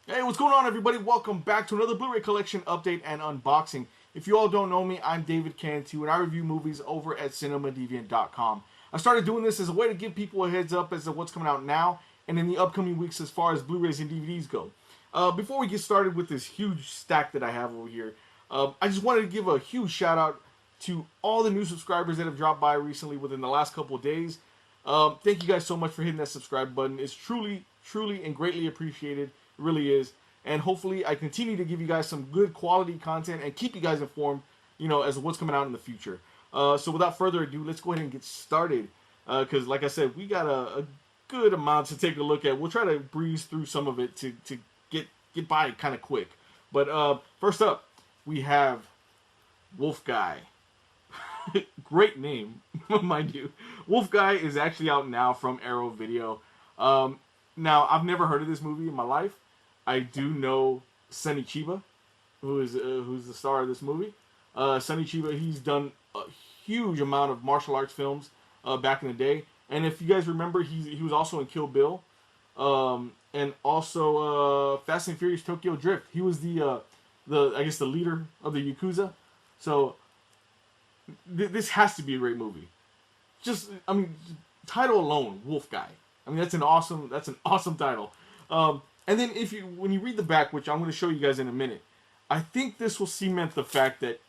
Hey, what's going on, everybody? Welcome back to another Blu-ray collection update and unboxing. If you all don't know me, I'm David Cantu, and I review movies over at CinemaDeviant.com. I started doing this as a way to give people a heads up as to what's coming out now and in the upcoming weeks as far as Blu-rays and DVDs go. Before we get started with this huge stack that I have over here, I just wanted to give a huge shout out to all the new subscribers that have dropped by recently within the last couple of days. Thank you guys so much for hitting that subscribe button. It's truly, truly, and greatly appreciated. It really is. And hopefully I continue to give you guys some good quality content and keep you guys informed, as to what's coming out in the future. So without further ado, let's go ahead and get started. Because like I said, we got a good amount to take a look at. We'll try to breeze through some of it to get by kind of quick. But first up, we have Wolf Guy. Great name, mind you. Wolf Guy is actually out now from Arrow Video. Now, I've never heard of this movie in my life. I do know Sonny Chiba, who's the star of this movie. Sonny Chiba, he's done a huge amount of martial arts films back in the day. And if you guys remember, he was also in Kill Bill. And also Fast and Furious Tokyo Drift. He was the leader of the Yakuza. So this has to be a great movie. Title alone, Wolf Guy. That's an awesome title. And then when you read the back, which I'm going to show you guys in a minute, I think this will cement the fact that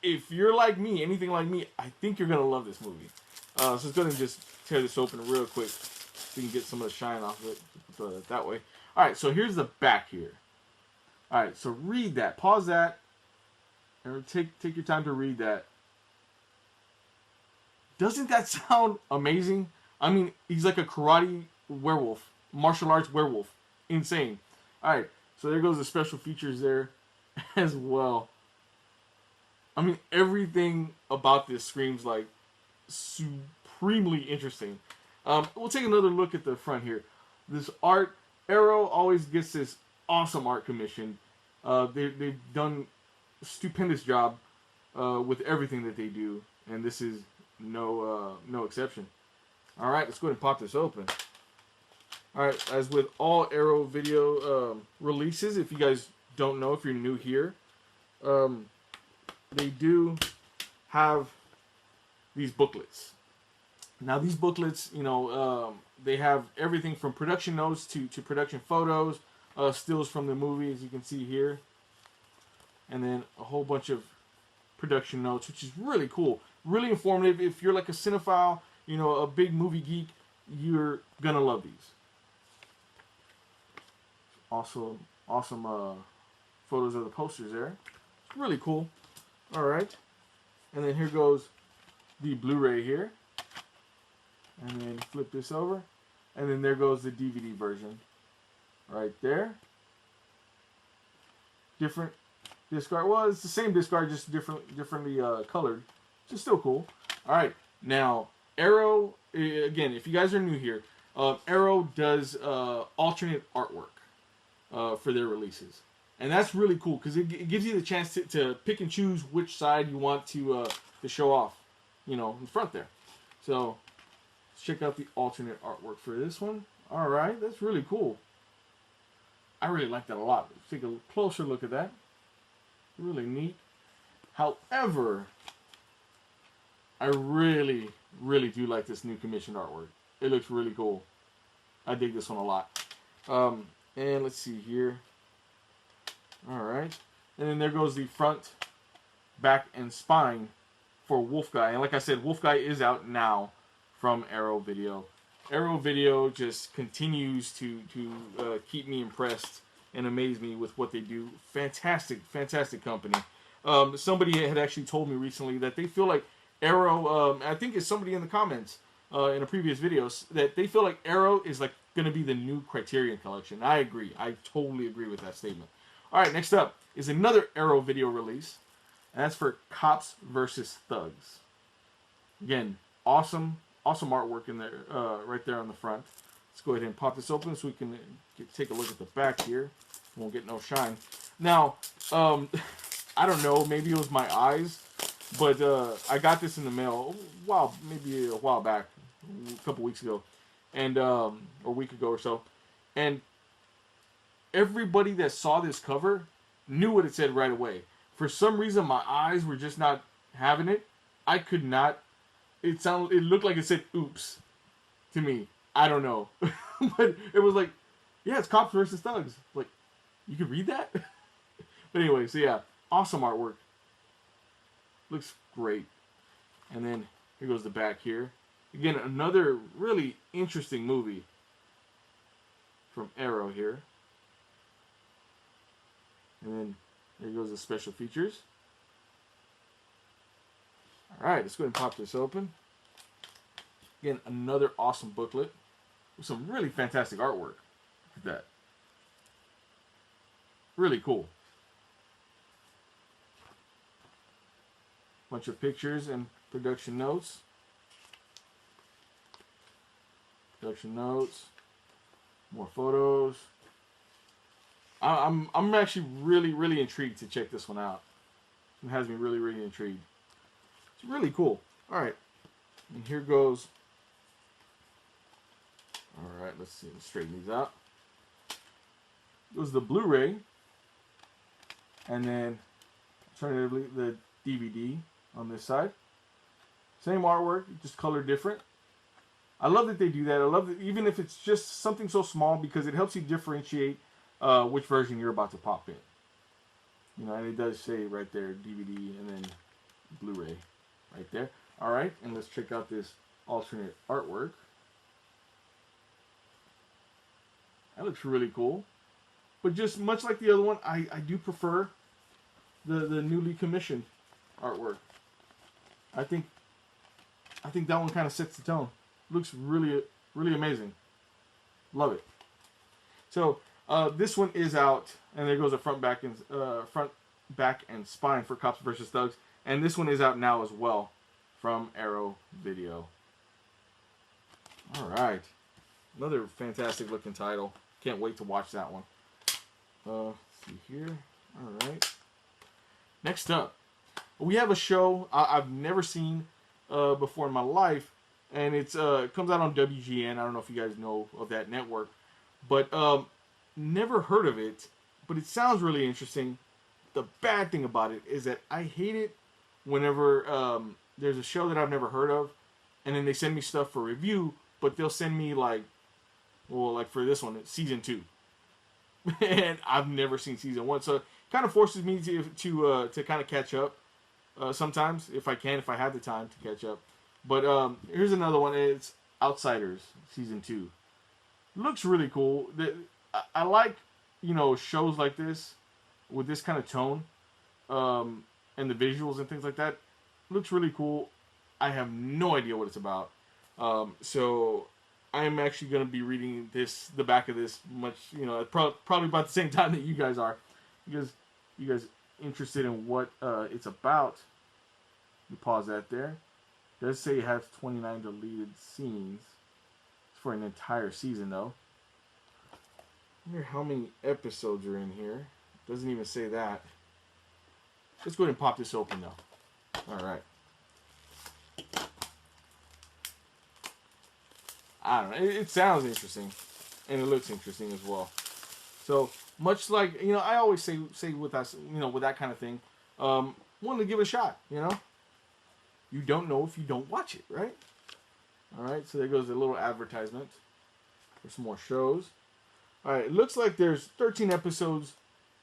if you're like me, anything like me, I think you're going to love this movie. So let's go ahead and just tear this open real quick so you can get some of the shine off of it that way. All right, so here's the back here. All right, so read that. Pause that. And take your time to read that. Doesn't that sound amazing? He's like a karate werewolf, martial arts werewolf. Insane. Alright, so there goes the special features there as well. Everything about this screams like supremely interesting. We'll take another look at the front here. This art, Arrow always gets this awesome art commission. They've done a stupendous job with everything that they do, and this is no exception. Alright, let's go ahead and pop this open. Alright, as with all Arrow Video releases, if you guys don't know, if you're new here, they do have these booklets. Now, these booklets, they have everything from production notes to production photos, stills from the movie, as you can see here, and then a whole bunch of production notes, which is really cool, really informative. If you're like a cinephile, a big movie geek, you're gonna love these. Awesome photos of the posters there. It's really cool. All right, and then here goes the Blu-ray here, and then flip this over, and then there goes the DVD version, right there. Different disc art. Well, it's the same disc art, just differently colored. Just still cool. All right, now Arrow. Again, if you guys are new here, Arrow does alternate artwork for their releases, and that's really cool because it gives you the chance to pick and choose which side you want to show off, in front there. So let's check out the alternate artwork for this one. All right, that's really cool. I really like that a lot. Let's take a closer look at that. Really neat. However, I really, really do like this new commissioned artwork. It looks really cool. I dig this one a lot. And let's see here. Alright. And then there goes the front, back, and spine for Wolf Guy. And like I said, Wolf Guy is out now from Arrow Video. Arrow Video just continues to keep me impressed and amaze me with what they do. Fantastic, fantastic company. Somebody had actually told me recently that they feel like Arrow, I think it's somebody in the comments in a previous video, that they feel like Arrow is like going to be the new Criterion Collection. I agree. I totally agree with that statement. All right, next up is another Arrow Video release, and that's for Cops vs. Thugs. Again, awesome artwork in there, right there on the front. Let's go ahead and pop this open so we can take a look at the back here. Won't get no shine. Now, I don't know, maybe it was my eyes, but I got this in the mail maybe a while back, a couple weeks ago, and or a week ago or so, and everybody that saw this cover knew what it said right away. For some reason, my eyes were just not having it. I could not. It looked like it said "oops" to me. I don't know, but it was like, yeah, it's cops versus thugs. Like, you could read that. But anyway, so yeah, awesome artwork. Looks great. And then here goes the back here. Again, another really interesting movie from Arrow here. And then there goes the special features. Alright, let's go ahead and pop this open. Again, another awesome booklet with some really fantastic artwork. Look at that. Really cool. Bunch of pictures and production notes. Production notes. More photos. I'm actually really intrigued to check this one out. It has me really intrigued. It's really cool. Alright. And here goes. Alright, let's see. Let's straighten these out. It was the Blu-ray. And then alternatively the DVD on this side. Same artwork, just colored different. I love that they do that. I love that, even if it's just something so small, because it helps you differentiate which version you're about to pop in. You know, and it does say right there DVD and then Blu-ray right there. All right, and let's check out this alternate artwork. That looks really cool. But just much like the other one, I do prefer the newly commissioned artwork. I think that one kind of sets the tone. Looks really amazing. Love it. So this one is out, and there goes a front, back, and spine for Cops vs. Thugs, and this one is out now as well from Arrow Video. All right, another fantastic looking title. Can't wait to watch that one. Let's see here. All right. Next up, we have a show I've never seen before in my life, and it comes out on WGN. I don't know if you guys know of that network, but never heard of it. But it sounds really interesting. The bad thing about it is that I hate it whenever there's a show that I've never heard of, and then they send me stuff for review, but they'll send me like for this one, it's season 2, and I've never seen season 1, so it kind of forces me to kind of catch up. Sometimes, if I have the time to catch up. But here's another one. It's Outsiders season 2. Looks really cool. I like, shows like this with this kind of tone, and the visuals and things like that. Looks really cool. I have no idea what it's about. So I am actually going to be reading the back of this probably about the same time that you guys are, because you guys interested in what it's about. You pause that there. It does say it has 29 deleted scenes. It's for an entire season, though. I wonder how many episodes are in here. Doesn't even say that. Let's go ahead and pop this open, though. All right. I don't know. It sounds interesting, and it looks interesting as well. So much like I always say with us, with that kind of thing, wanted to give it a shot. You don't know if you don't watch it, right? All right. So there goes a little advertisement for some more shows. All right. It looks like there's 13 episodes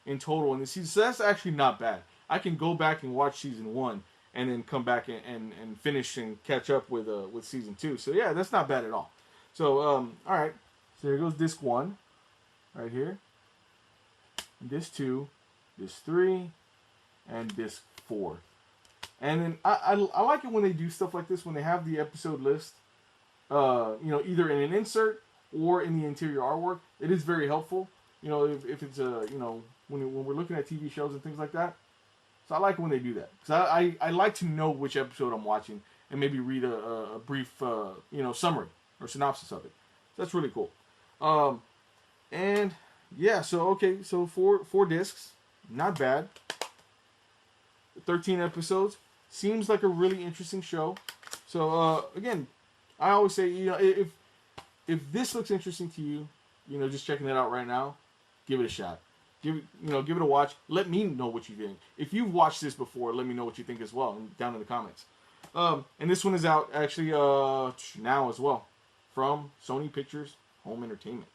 in total in this season, so that's actually not bad. I can go back and watch season 1 and then come back and finish and catch up with season 2. So yeah, that's not bad at all. So all right. So there goes disc 1 right here. Disc 2, disc 3, and disc 4. And then I like it when they do stuff like this, when they have the episode list, either in an insert or in the interior artwork. It is very helpful, if it's when we're looking at TV shows and things like that. So I like it when they do that, because I like to know which episode I'm watching and maybe read a brief summary or synopsis of it. So that's really cool. And yeah, so four discs, not bad. 13 episodes, seems like a really interesting show. So again, I always say, if this looks interesting to you, just checking it out right now, give it a shot. Give it a watch. Let me know what you think. If you've watched this before, let me know what you think as well down in the comments. And this one is out actually now as well from Sony Pictures Home Entertainment.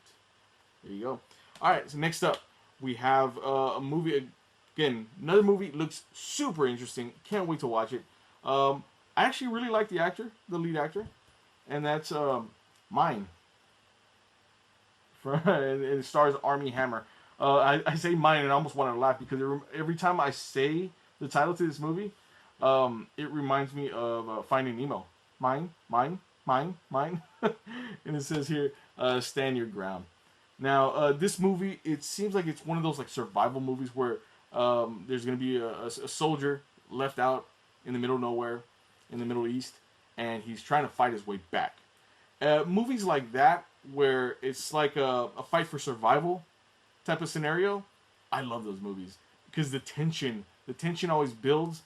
There you go. All right, so next up we have a movie. Again, another movie looks super interesting. Can't wait to watch it. I actually really like the lead actor, and that's Mine. And it stars Armie Hammer. I say Mine and I almost want to laugh because every time I say the title to this movie, it reminds me of Finding Nemo. Mine, mine, mine, mine. And it says here, stand your ground. Now, this movie, it seems like it's one of those like survival movies where there's going to be a soldier left out in the middle of nowhere in the Middle East, and he's trying to fight his way back. Movies like that, where it's like a fight for survival type of scenario, I love those movies because the tension always builds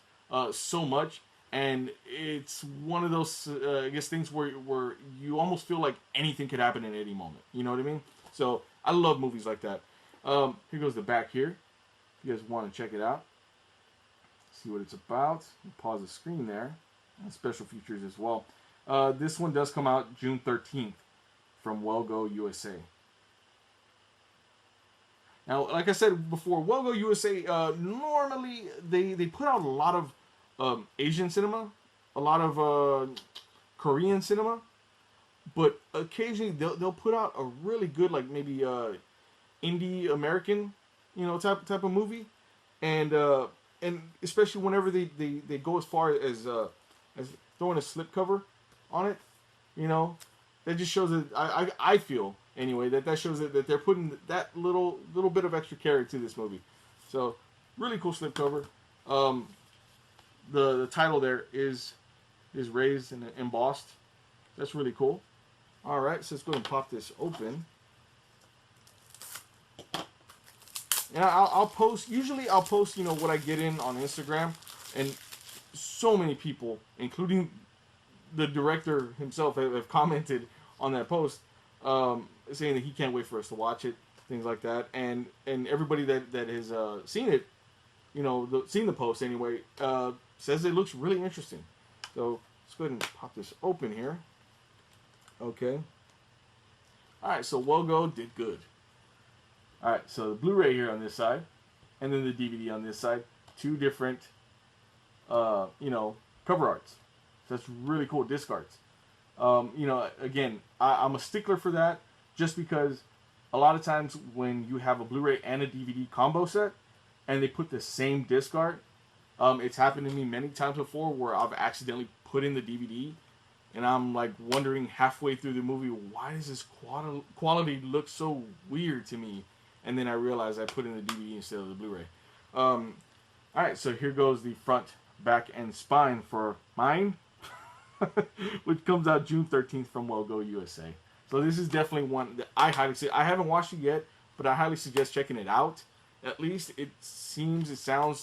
so much, and it's one of those I guess things where you almost feel like anything could happen at any moment. You know what I mean? So I love movies like that. Here goes the back here. If you guys want to check it out, see what it's about. Pause the screen there. And special features as well. This one does come out June 13th from Wellgo USA. Now, like I said before, Wellgo USA, normally they put out a lot of Asian cinema, a lot of Korean cinema, but occasionally they'll put out a really good, like maybe indie American, type of movie, and especially whenever they go as far as throwing a slipcover on it, that just shows that I feel anyway that shows that they're putting that little bit of extra care to this movie. So really cool slipcover. The title there is raised and embossed. That's really cool. All right, so let's go ahead and pop this open. And I'll post. Usually, I'll post what I get in on Instagram, and so many people, including the director himself, have commented on that post, saying that he can't wait for us to watch it, things like that, and everybody that has seen it, seen the post anyway, says it looks really interesting. So let's go ahead and pop this open here. Okay. All right, so Wellgo did good. All right, so the Blu-ray here on this side, and then the DVD on this side. Two different, cover arts. So that's really cool, disc arts. Again, I'm a stickler for that, just because a lot of times when you have a Blu-ray and a DVD combo set, and they put the same disc art, it's happened to me many times before where I've accidentally put in the DVD, and I'm like wondering halfway through the movie, why does this quality look so weird to me? And then I realized I put in the DVD instead of the Blu-ray. All right, so here goes the front, back, and spine for Mine, which comes out June 13th from Wellgo USA. So this is definitely one that I highly suggest. I haven't watched it yet, but I highly suggest checking it out. At least it sounds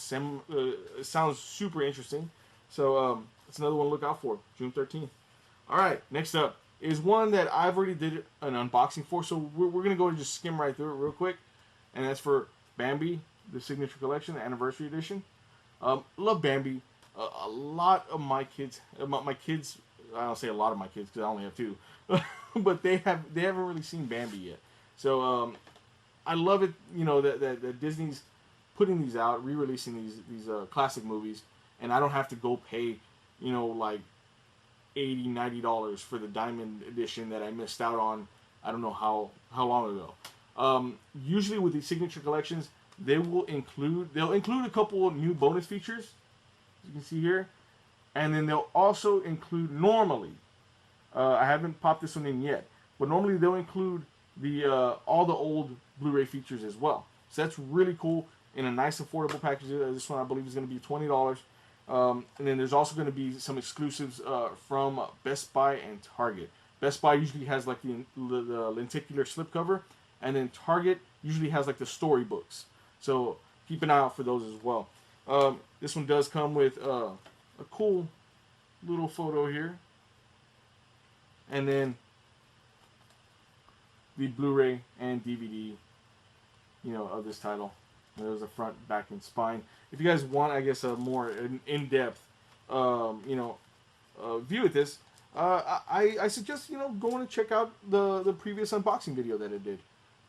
super interesting. So it's another one to look out for, June 13th. All right, next up is one that I've already did an unboxing for, so we're going to go and just skim right through it real quick. And that's for Bambi, the Signature Collection, the Anniversary Edition. Love Bambi. A lot of my kids, I don't say a lot of my kids because I only have two, but they haven't really seen Bambi yet. So I love it, that Disney's putting these out, re-releasing these classic movies, and I don't have to go pay, like $80, $90 for the Diamond Edition that I missed out on. I don't know how long ago. Usually with these signature collections, they'll include a couple of new bonus features, as you can see here, and then they'll also include normally. I haven't popped this one in yet, but normally they'll include all the old Blu-ray features as well. So that's really cool in a nice affordable package. This one I believe is going to be $20. And then there's also going to be some exclusives from Best Buy and Target. Best Buy usually has like the lenticular slipcover, and then Target usually has like the storybooks. So keep an eye out for those as well. This one does come with a cool little photo here, and then the Blu-ray and DVD of this title. There's a front, back, and spine. If you guys want, I guess, a more in-depth, view at this, I suggest going to check out the previous unboxing video that it did.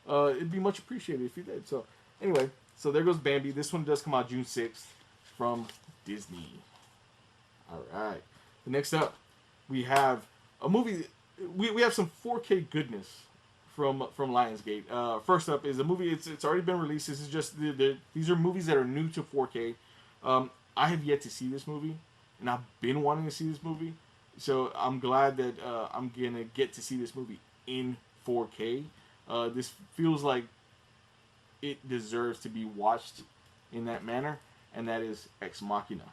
It'd be much appreciated if you did. So anyway, so there goes Bambi. This one does come out June 6th from Disney. All right. Next up, we have a movie. We have some 4K goodness from Lionsgate. First up is a movie. It's already been released. This is just these are movies that are new to 4K. I have yet to see this movie, and I've been wanting to see this movie. So I'm glad that I'm gonna get to see this movie in 4K. This feels like it deserves to be watched in that manner, and that is Ex Machina.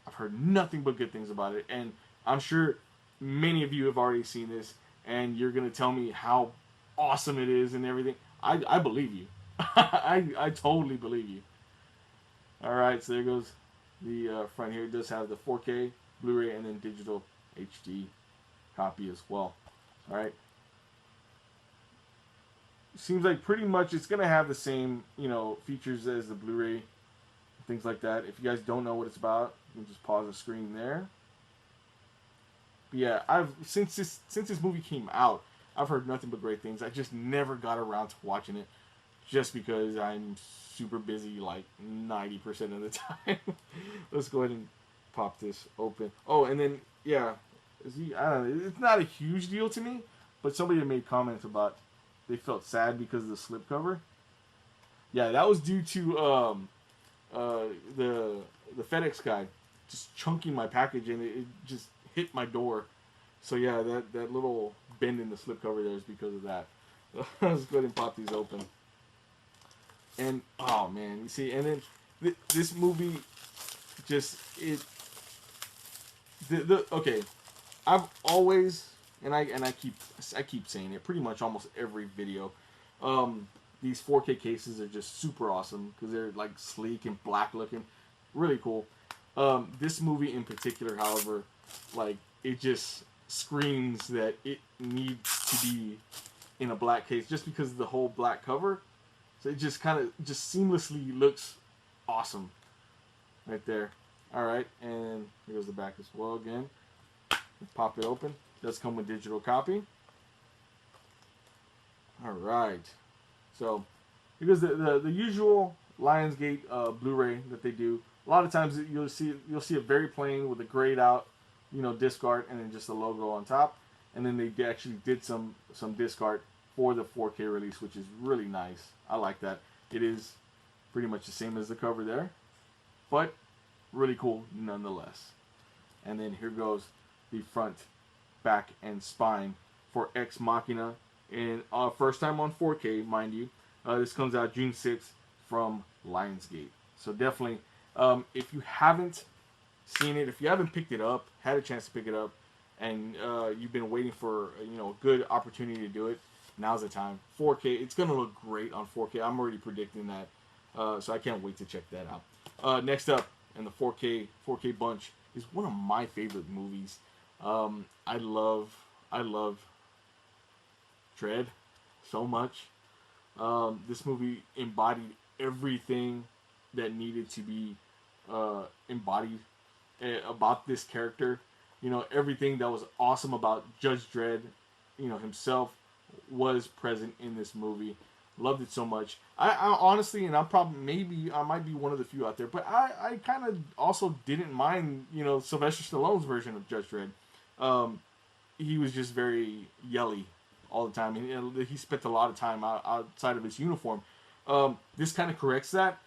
I've heard nothing but good things about it, and I'm sure many of you have already seen this, and you're gonna tell me how awesome it is and everything. I believe you. I totally believe you. All right, so there goes the front here. It does have the 4K, Blu-ray, and then digital HD copy as well. All right. Seems like pretty much it's gonna have the same features as the Blu-ray, things like that. If you guys don't know what it's about, you can just pause the screen there. But yeah, since this movie came out, I've heard nothing but great things. I just never got around to watching it, just because I'm super busy like 90% of the time. Let's go ahead and pop this open. Oh, and then I don't know. It's not a huge deal to me, but somebody had made comments about they felt sad because of the slipcover. Yeah, that was due to the FedEx guy just chunking my package, and it just hit my door. So yeah, that little bend in the slipcover there is because of that. Let's go ahead and pop these open. And oh man, you see, and then this movie just okay. I've always I keep saying it pretty much almost every video. These 4K cases are just super awesome because they're like sleek and black looking, really cool. This movie in particular, however, like it just screams that it needs to be in a black case just because of the whole black cover. So it just kind of just seamlessly looks awesome right there. All right, and here goes the back as well again. Pop it open. Does come with digital copy. All right, so because the usual Lionsgate Blu-ray that they do, a lot of times you'll see it very plain with a grayed out, disc art, and then just the logo on top. And then they actually did some disc art for the 4K release, which is really nice. I like that. It is pretty much the same as the cover there, but really cool nonetheless. And then here goes the front, back, and spine for Ex Machina, and first time on 4K, mind you. This comes out June 6th from Lionsgate. So definitely, if you haven't seen it, if you haven't picked it up, had a chance to pick it up, and you've been waiting for a good opportunity to do it, now's the time. 4K, it's gonna look great on 4K. I'm already predicting that, so I can't wait to check that out. Next up in the 4K bunch is one of my favorite movies. I love Dredd so much. This movie embodied everything that needed to be embodied about this character. Everything that was awesome about Judge Dredd, himself, was present in this movie. Loved it so much. I honestly, and I might be one of the few out there, but I kind of also didn't mind, Sylvester Stallone's version of Judge Dredd. He was just very yelly all the time. He spent a lot of time outside of his uniform. This kind of corrects that.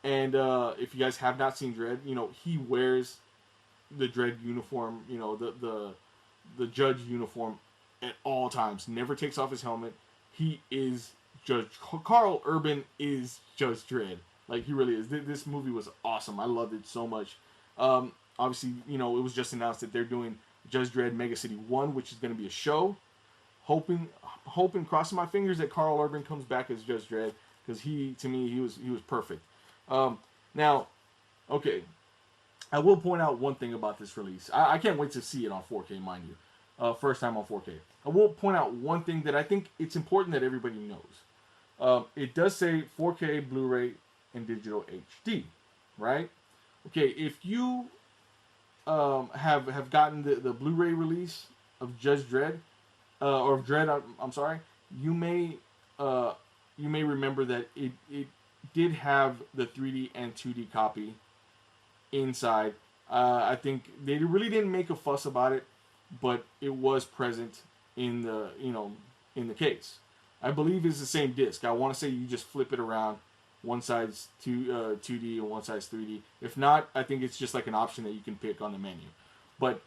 And if you guys have not seen Dredd, he wears the Dredd uniform, the judge uniform at all times. Never takes off his helmet. He is Judge Carl Urban is Judge Dredd. Like, he really is. This movie was awesome. I loved it so much. Obviously, it was just announced that they're doing Judge Dredd Mega City 1, which is going to be a show. Hoping, crossing my fingers that Carl Urban comes back as Judge Dredd, because he was perfect. Now, okay, I will point out one thing about this release. I can't wait to see it on 4K, mind you. First time on 4K. I will point out one thing that I think it's important that everybody knows. It does say 4K Blu-ray and digital HD, right? Okay, if you have gotten the Blu-ray release of Judge Dredd, or of Dredd, I'm sorry, you may uh, you may remember that it did have the 3D and 2D copy inside. I think they really didn't make a fuss about it, but it was present in the in the case. I believe it's the same disc. I want to say you just flip it around. One side's 2D and one side's 3D. If not, I think it's just like an option that you can pick on the menu. But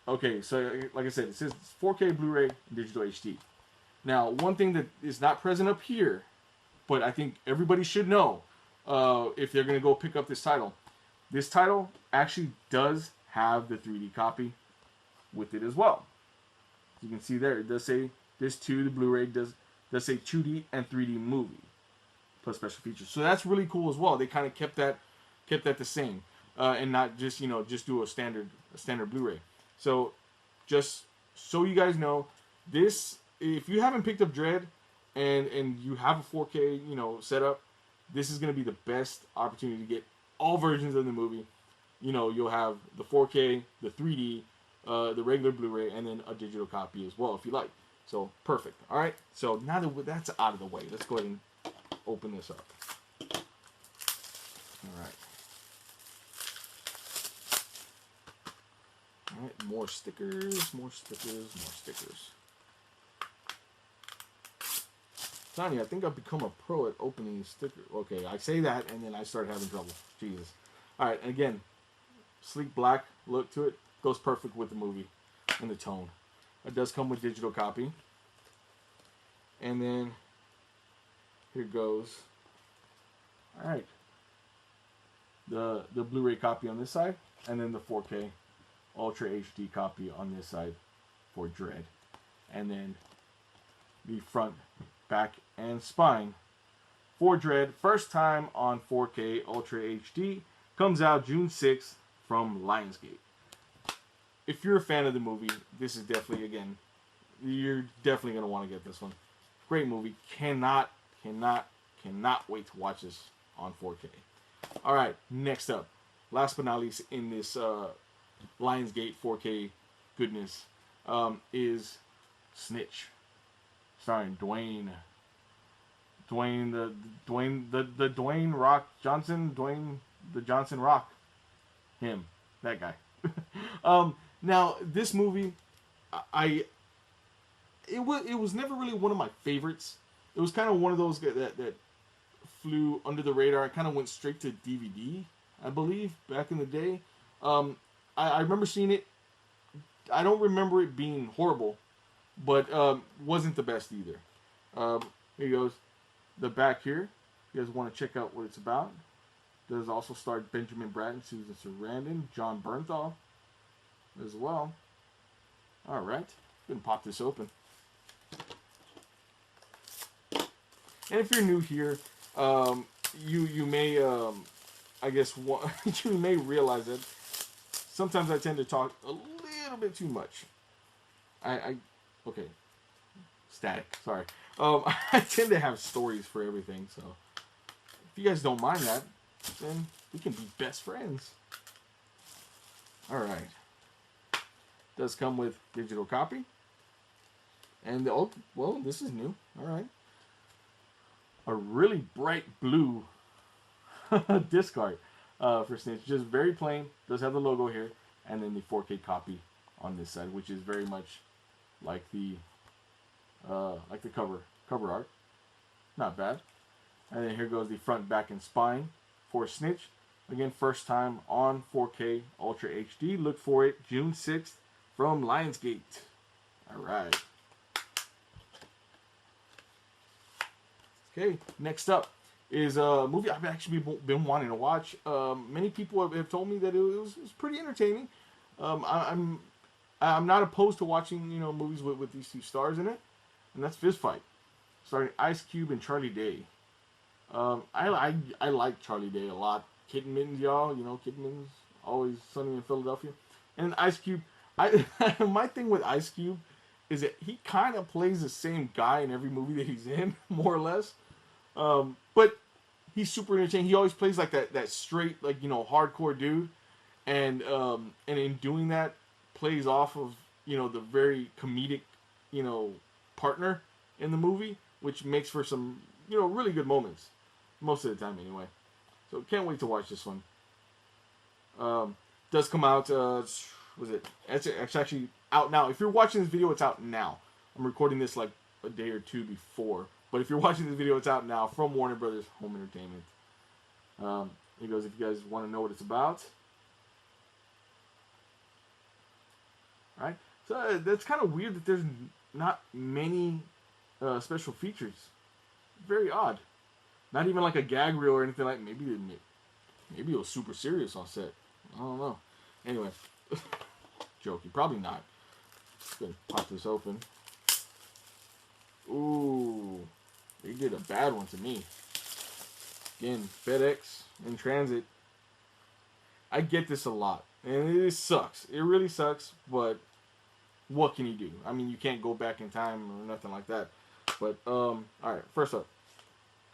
okay, so like I said, it says 4K Blu-ray digital HD. Now, one thing that is not present up here, but I think everybody should know if they're going to go pick up this title actually does have the 3D copy with it as well. You can see there, it does say this too, the Blu-ray does say 2D and 3D movie plus special features. So that's really cool as well. They kind of kept that the same and not just just do a standard Blu-ray. So just so you guys know, this, if you haven't picked up Dredd and you have a 4K setup, this is going to be the best opportunity to get all versions of the movie. You'll have the 4K, the 3D, the regular Blu-ray, and then a digital copy as well if you like. So perfect. All right. So now that that's out of the way, let's go ahead and open this up. All right. All right. More stickers. Tanya, I think I've become a pro at opening stickers. Okay, I say that and then I start having trouble. Jesus. All right. And again, sleek black look to it. Goes perfect with the movie and the tone. It does come with digital copy. And then here goes. All right. The Blu-ray copy on this side, and then the 4K Ultra HD copy on this side for Dredd. And then the front, back, and spine for Dredd. First time on 4K Ultra HD. Comes out June 6th from Lionsgate. If you're a fan of the movie, this is definitely, again, you're definitely going to want to get this one. Great movie. Cannot wait to watch this on 4K. All right, next up, last but not least in this Lionsgate 4K goodness, is Snitch, starring Dwayne Rock Johnson, Dwayne the Johnson Rock, that guy. Now this movie, it was never really one of my favorites. It was kind of one of those that flew under the radar. I kind of went straight to DVD, I believe, back in the day. I remember seeing it. I don't remember it being horrible, but wasn't the best either. Here goes the back here. You guys want to check out what it's about. Does also star Benjamin Bratt, Susan Sarandon, John Bernthal as well. All right, gonna pop this open. And if you're new here, you may I guess you may realize that sometimes I tend to talk a little bit too much. Okay, static. Sorry. I tend to have stories for everything, so if you guys don't mind that, then we can be best friends. All right. Does come with digital copy, and well, this is new. All right. A really bright blue disc art for Snitch. Just very plain. Does have the logo here, and then the 4K copy on this side, which is very much like the cover art. Not bad. And then here goes the front, back, and spine for Snitch. Again, first time on 4K Ultra HD. Look for it June 6th from Lionsgate. All right. Okay, next up is a movie I've actually been wanting to watch. Many people have told me that it was pretty entertaining. I'm not opposed to watching movies with these two stars in it, and that's Fist Fight, starring Ice Cube and Charlie Day. I like Charlie Day a lot. Kitten Mittens, y'all. Kitten Mittens, Always Sunny in Philadelphia, and Ice Cube. My thing with Ice Cube is that he kind of plays the same guy in every movie that he's in, more or less. But he's super entertaining. He always plays like that straight, like, you know, hardcore dude, and in doing that, plays off of, you know, the very comedic, you know, partner in the movie, which makes for some, you know, really good moments, most of the time anyway. So can't wait to watch this one. Does come out. Was it? It's actually out now. If you're watching this video, it's out now. I'm recording this like a day or two before. But if you're watching this video, it's out now from Warner Brothers Home Entertainment. Here goes if you guys want to know what it's about. All right. So that's kind of weird that there's not many special features. Very odd. Not even like a gag reel or anything like. Maybe it was super serious on set. I don't know. Anyway, joking. Probably not. Just gonna pop this open. Ooh, they did a bad one to me. Again, FedEx in transit. I get this a lot, and it sucks. It really sucks, but what can you do? I mean, you can't go back in time or nothing like that. But all right. First up,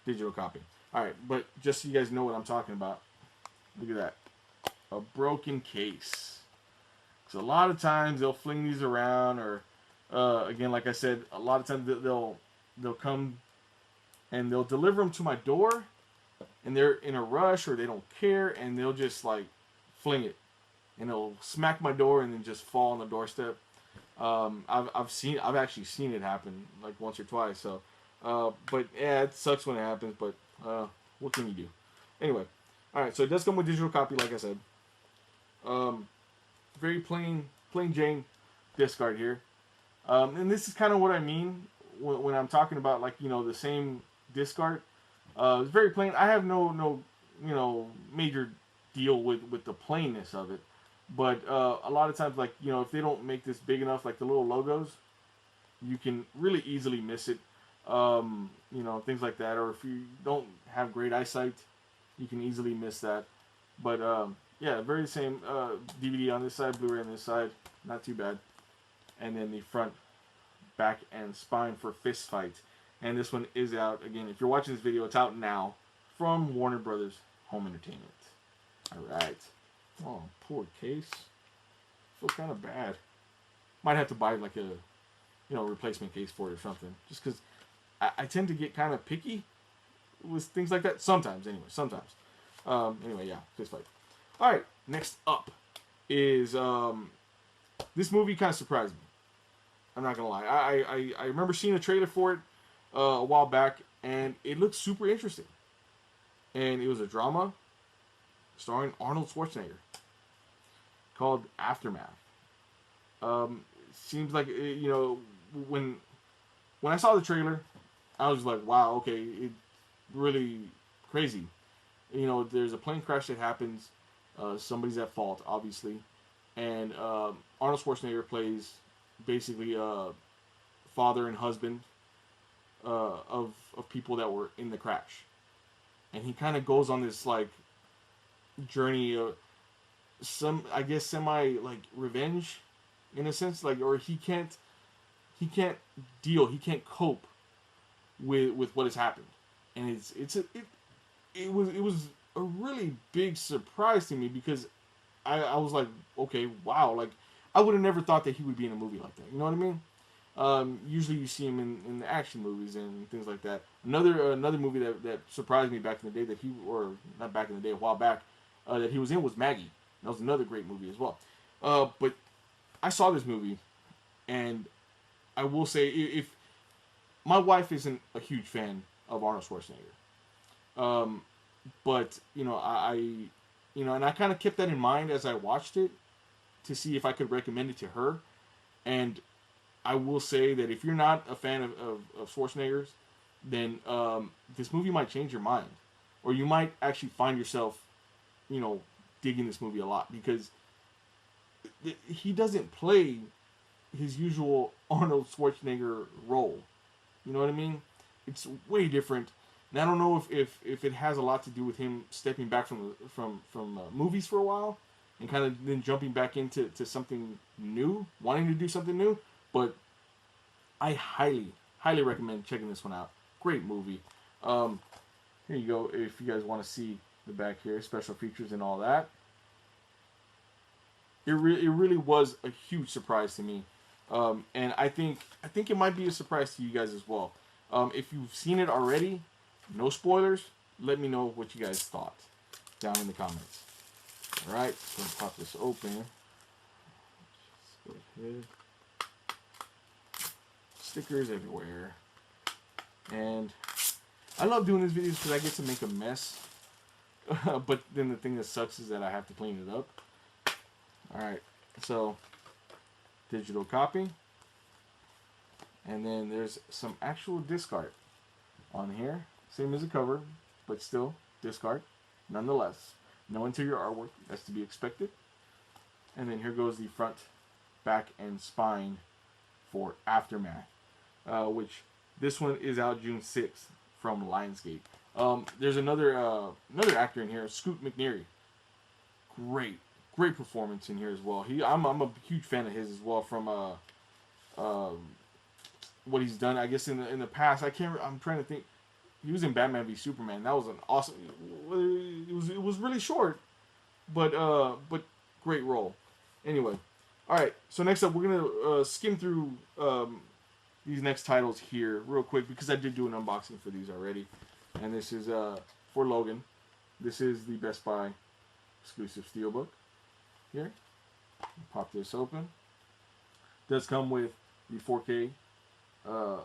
digital copy. All right, but just so you guys know what I'm talking about. Look at that. A broken case. So a lot of times they'll fling these around, or again, like I said, a lot of times they'll come and they'll deliver them to my door, and they're in a rush or they don't care, and they'll just like fling it, and it'll smack my door and then just fall on the doorstep. I've actually seen it happen like once or twice. So, but yeah, it sucks when it happens. But what can you do? Anyway, all right. So it does come with digital copy, like I said. Very plain Jane discard here. And this is kind of what I mean when I'm talking about, like, you know, the same discard. It's very plain. I have no you know, major deal with the plainness of it. But a lot of times, like, you know, if they don't make this big enough, like the little logos, you can really easily miss it. You know, things like that. Or if you don't have great eyesight, you can easily miss that. But yeah, very same DVD on this side, Blu-ray on this side. Not too bad. And then the front, back, and spine for Fist Fight. And this one is out. Again, if you're watching this video, it's out now from Warner Brothers Home Entertainment. All right. Oh, poor case. Feel kind of bad. Might have to buy like a, you know, replacement case for it or something. Just because I tend to get kind of picky with things like that. Sometimes, anyway. Sometimes. Anyway, yeah. Fist Fight. All right. Next up is this movie kind of surprised me. I'm not gonna lie. I remember seeing a trailer for it a while back, and it looked super interesting. And it was a drama starring Arnold Schwarzenegger called Aftermath. Seems like, you know, when I saw the trailer, I was like, wow, okay, it's really crazy. You know, there's a plane crash that happens. Somebody's at fault, obviously, and Arnold Schwarzenegger plays basically father and husband of people that were in the crash, and he kind of goes on this like journey of I guess semi like revenge in a sense, like, or he can't cope with what has happened, and it was a really big surprise to me because I was like, okay, wow, like I would have never thought that he would be in a movie like that. You know what I mean? Usually you see him in the action movies and things like that. Another movie that surprised me back in the day not back in the day, a while back, that he was in was Maggie. That was another great movie as well. But I saw this movie, and I will say, if my wife isn't a huge fan of Arnold Schwarzenegger, but you know, and I kind of kept that in mind as I watched it to see if I could recommend it to her. And I will say that if you're not a fan of Schwarzenegger's, then this movie might change your mind, or you might actually find yourself, you know, digging this movie a lot, because he doesn't play his usual Arnold Schwarzenegger role. You know what I mean? It's way different. And I don't know if it has a lot to do with him stepping back from movies for a while and kind of then jumping back into something new, wanting to do something new. But I highly recommend checking this one out. Great movie. Here you go. If you guys want to see the back here, special features and all that. It really was a huge surprise to me, and I think it might be a surprise to you guys as well. If you've seen it already, no spoilers. Let me know what you guys thought down in the comments. All right, so I'm gonna pop this open. Let's go ahead. Stickers everywhere, and I love doing these videos because I get to make a mess. But then the thing that sucks is that I have to clean it up. Alright, so digital copy. And then there's some actual disc art on here. Same as the cover, but still disc art nonetheless. No interior artwork, that's to be expected. And then here goes the front, back, and spine for Aftermath. Which this one is out June 6th from Lionsgate. There's another actor in here, Scoot McNairy. Great performance in here as well. I'm a huge fan of his as well from what he's done. I guess in the past, I'm trying to think. He was in Batman v Superman. That was an awesome. It was really short, but great role. Anyway, all right. So next up, we're gonna skim through these next titles here real quick because I did do an unboxing for these already. And this is for Logan. This is the Best Buy exclusive steelbook. Here, pop this open. Does come with the 4K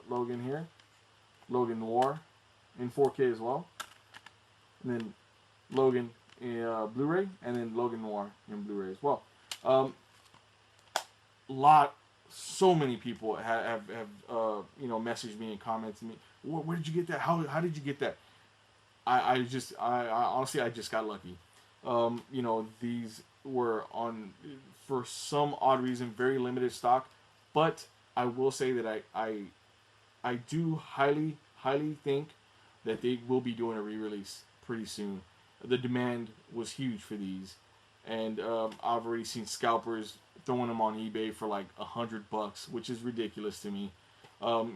Logan here, Logan Noir in 4K as well, and then Logan in Blu-ray, and then Logan Noir in Blu-ray as well. So many people have messaged me and commented me. Where did you get that? How did you get that? I honestly I just got lucky. These were on, for some odd reason, very limited stock, but I will say that I do highly think that they will be doing a re-release pretty soon. The demand was huge for these, and I've already seen scalpers throwing them on eBay for like $100, which is ridiculous to me,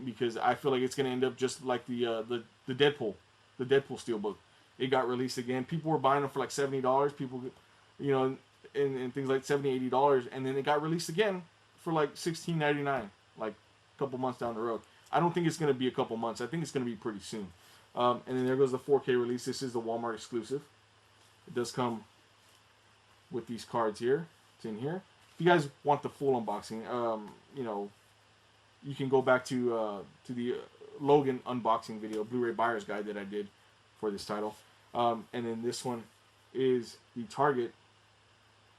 because I feel like it's gonna end up just like the Deadpool steelbook. It got released again. People were buying them for like $70. People, and things like $70, $80, and then it got released again for like $16.99, like a couple months down the road. I don't think it's gonna be a couple months. I think it's gonna be pretty soon. And then there goes the 4K release. This is the Walmart exclusive. It does come with these cards here. It's in here. If you guys want the full unboxing, you can go back to the Logan unboxing video, Blu-ray buyer's guide that I did for this title. And then this one is the Target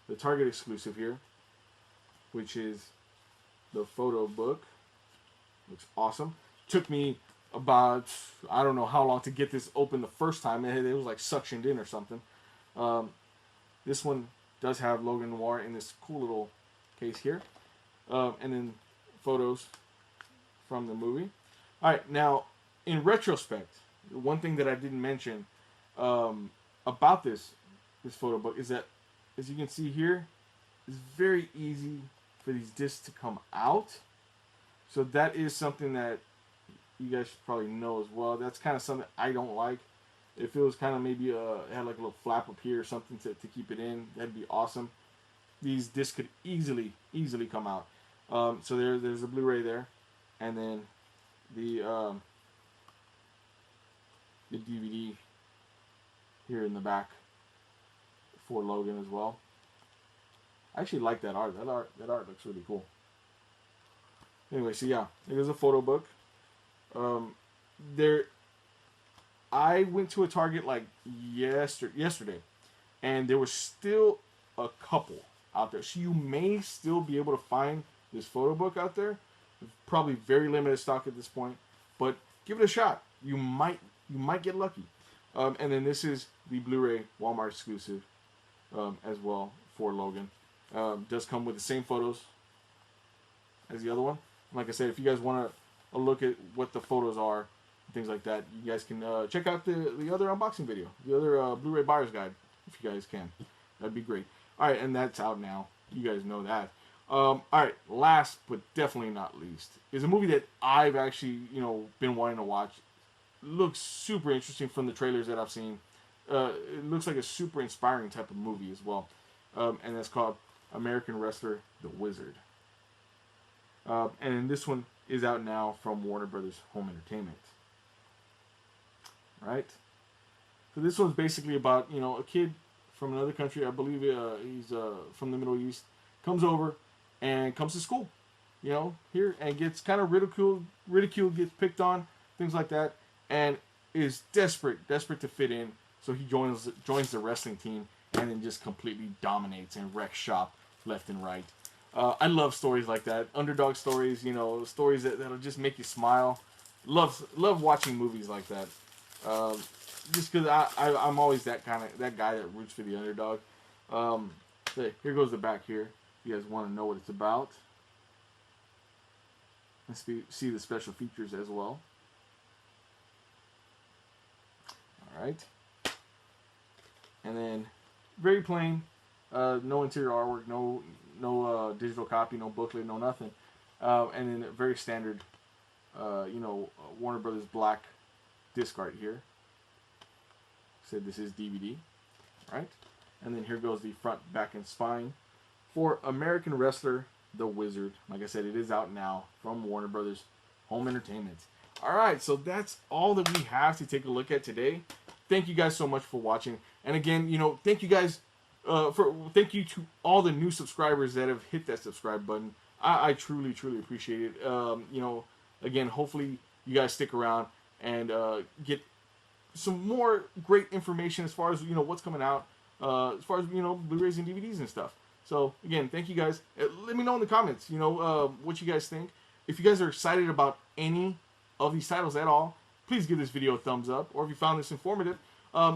exclusive here, which is the photo book. Looks awesome. Took me about, I don't know how long to get this open the first time. It was like suctioned in or something. This one does have Logan Noir in this cool little case here. And then photos from the movie. Alright, now, in retrospect, one thing that I didn't mention about this photo book is that, as you can see here, it's very easy for these discs to come out. So that is something that you guys should probably know as well. That's kind of something I don't like. If it was kind of maybe it had like a little flap up here or something to keep it in, that'd be awesome. These discs could easily come out. So there's a Blu-ray there, and then the DVD here in the back for Logan as well. I actually like that art. That art looks really cool. Anyway, so yeah, it is a photo book. I went to a Target like yesterday, and there was still a couple out there. So you may still be able to find this photo book out there. Probably very limited stock at this point, but give it a shot. You might get lucky. And then this is the Blu-ray Walmart exclusive as well for Logan. Does come with the same photos as the other one. Like I said, if you guys want to look at what the photos are, things like that, you guys can check out the other unboxing video, the other Blu-ray buyer's guide, if you guys can. That'd be great. All right, and that's out now. You guys know that. All right, last but definitely not least is a movie that I've actually been wanting to watch. Looks super interesting from the trailers that I've seen. It looks like a super inspiring type of movie as well, and that's called American Wrestler: The Wizard. And this one is out now from Warner Brothers Home Entertainment. Right. So this one's basically about a kid from another country. I believe he's from the Middle East. Comes over and comes to school, here and gets kind of ridiculed, gets picked on, things like that, and is desperate to fit in. So he joins the wrestling team and then just completely dominates and wrecks shop left and right. I love stories like that, underdog stories, stories that'll just make you smile. Love watching movies like that. Just because I'm always that guy that roots for the underdog. Here goes the back here. You guys want to know what it's about? Let's see the special features as well. All right. And then very plain, no interior artwork, no digital copy, no booklet, no nothing. And then a very standard, Warner Brothers black disc art here. Said this is DVD, right? And then here goes the front, back, and spine for American Wrestler: The Wizard. Like I said, it is out now from Warner Brothers Home Entertainment. All right, so that's all that we have to take a look at today. Thank you guys so much for watching, and again, thank you guys thank you to all the new subscribers that have hit that subscribe button. I truly appreciate it. Again, hopefully you guys stick around and get some more great information as far as what's coming out, as far as Blu-rays and DVDs and stuff. So again, thank you guys. Let me know in the comments, what you guys think. If you guys are excited about any of these titles at all, please give this video a thumbs up. Or if you found this informative,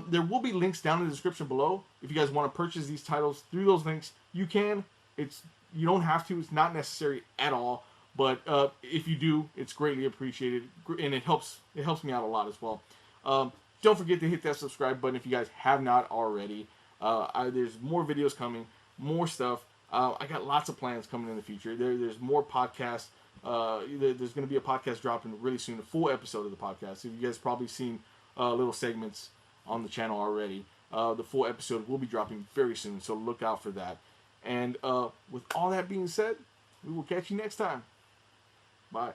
there will be links down in the description below. If you guys want to purchase these titles through those links, you can. You don't have to. It's not necessary at all. But if you do, it's greatly appreciated, and it helps me out a lot as well. Don't forget to hit that subscribe button if you guys have not already. There's more videos coming, more stuff. I got lots of plans coming in the future. There's more podcasts. There's going to be a podcast dropping really soon, a full episode of the podcast. So you guys probably seen little segments on the channel already. The full episode will be dropping very soon, so look out for that. And with all that being said, we will catch you next time. Bye.